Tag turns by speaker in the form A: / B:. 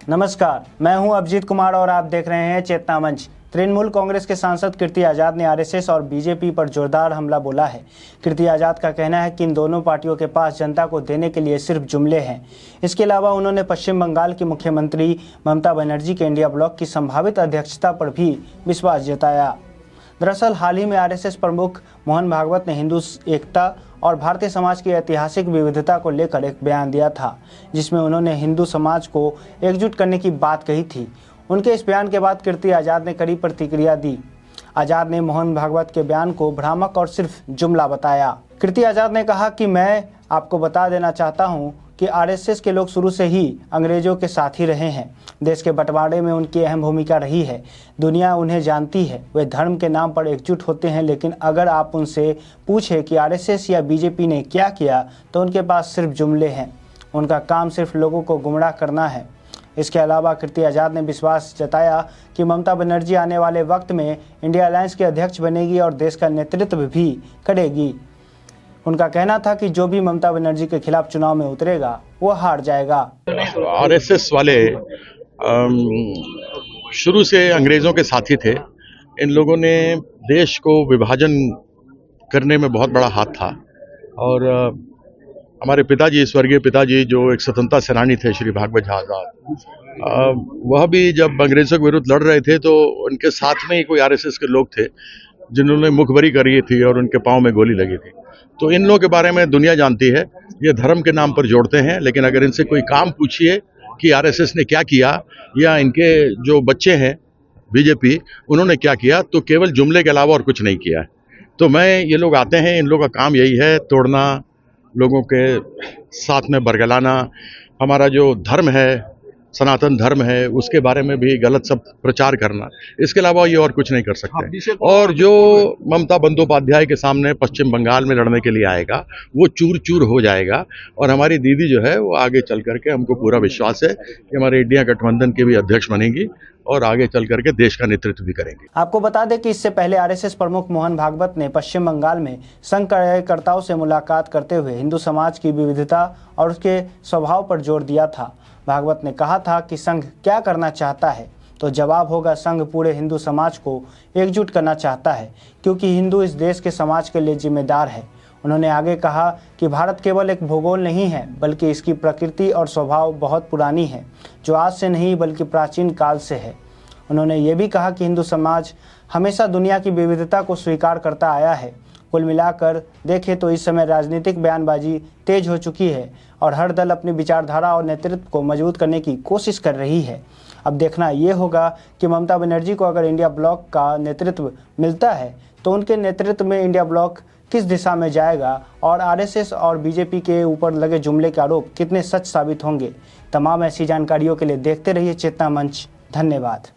A: नमस्कार, मैं हूं अभिजीत कुमार और आप देख रहे हैं चेतना मंच। तृणमूल कांग्रेस के सांसद कीर्ति आजाद ने आरएसएस और बीजेपी पर जोरदार हमला बोला है। कीर्ति आजाद का कहना है कि इन दोनों पार्टियों के पास जनता को देने के लिए सिर्फ जुमले हैं। इसके अलावा उन्होंने पश्चिम बंगाल की मुख्यमंत्री ममता बनर्जी के इंडिया ब्लॉक की संभावित अध्यक्षता पर भी विश्वास जताया। दरअसल हाल ही में आरएसएस प्रमुख मोहन भागवत ने हिंदू एकता और भारतीय समाज की ऐतिहासिक विविधता को लेकर एक बयान दिया था, जिसमें उन्होंने हिंदू समाज को एकजुट करने की बात कही थी। उनके इस बयान के बाद कीर्ति आजाद ने कड़ी प्रतिक्रिया दी। आजाद ने मोहन भागवत के बयान को भ्रामक और सिर्फ जुमला बताया। कीर्ति आजाद ने कहा कि मैं आपको बता देना चाहता हूं कि आरएसएस के लोग शुरू से ही अंग्रेजों के साथ ही रहे हैं। देश के बंटवारे में उनकी अहम भूमिका रही है। दुनिया उन्हें जानती है। वे धर्म के नाम पर एकजुट होते हैं, लेकिन अगर आप उनसे पूछें कि आरएसएस या बीजेपी ने क्या किया तो उनके पास सिर्फ जुमले हैं। उनका काम सिर्फ लोगों को गुमराह करना है। इसके अलावा कीर्ति आजाद ने विश्वास जताया कि ममता बनर्जी आने वाले वक्त में इंडिया अलायंस की अध्यक्ष बनेगी और देश का नेतृत्व भी करेगी। उनका कहना था कि जो भी ममता बनर्जी के खिलाफ चुनाव में उतरेगा वो हार जाएगा।
B: आरएसएस वाले शुरू से अंग्रेजों के साथी थे। इन लोगों ने देश को विभाजन करने में बहुत बड़ा हाथ था और हमारे पिताजी, स्वर्गीय पिताजी, जो एक स्वतंत्रता सेनानी थे, श्री भागवत आजाद, वह भी जब अंग्रेजों के विरुद्ध लड़ रहे थे तो उनके साथ में ही कोई आरएसएस के लोग थे जिन्होंने मुखबरी करी थी और उनके पांव में गोली लगी थी। तो इन लोगों के बारे में दुनिया जानती है। ये धर्म के नाम पर जोड़ते हैं, लेकिन अगर इनसे कोई काम पूछिए कि आरएसएस ने क्या किया या इनके जो बच्चे हैं बीजेपी, उन्होंने क्या किया, तो केवल जुमले के अलावा और कुछ नहीं किया है। तो ये लोग आते हैं, इन लोगों का काम यही है, तोड़ना, लोगों के साथ में बरगलाना। हमारा जो धर्म है, सनातन धर्म है, उसके बारे में भी गलत सब प्रचार करना। इसके अलावा ये और कुछ नहीं कर सकते। और जो ममता बंदोपाध्याय के सामने पश्चिम बंगाल में लड़ने के लिए आएगा वो चूर चूर हो जाएगा। और हमारी दीदी जो है वो आगे चल करके, हमको पूरा विश्वास है कि हमारे इंडिया गठबंधन के भी अध्यक्ष बनेंगी और आगे चल करके देश का नेतृत्व भी करेंगे।
A: आपको बता दें कि इससे पहले आरएसएस प्रमुख मोहन भागवत ने पश्चिम बंगाल में संघ कार्यकर्ताओं से मुलाकात करते हुए हिंदू समाज की विविधता और उसके स्वभाव पर जोर दिया था। भागवत ने कहा था कि संघ क्या करना चाहता है, तो जवाब होगा संघ पूरे हिंदू समाज को एकजुट करना चाहता है, क्योंकि हिंदू इस देश के समाज के लिए जिम्मेदार है। उन्होंने आगे कहा कि भारत केवल एक भूगोल नहीं है, बल्कि इसकी प्रकृति और स्वभाव बहुत पुरानी है, जो आज से नहीं बल्कि प्राचीन काल से है। उन्होंने ये भी कहा कि हिंदू समाज हमेशा दुनिया की विविधता को स्वीकार करता आया है। कुल मिलाकर देखें तो इस समय राजनीतिक बयानबाजी तेज हो चुकी है और हर दल अपनी विचारधारा और नेतृत्व को मजबूत करने की कोशिश कर रही है। अब देखना ये होगा कि ममता बनर्जी को अगर इंडिया ब्लॉक का नेतृत्व मिलता है तो उनके नेतृत्व में इंडिया ब्लॉक किस दिशा में जाएगा और आरएसएस और बीजेपी के ऊपर लगे जुमले के आरोप कितने सच साबित होंगे। तमाम ऐसी जानकारियों के लिए देखते रहिए चेतना मंच। धन्यवाद।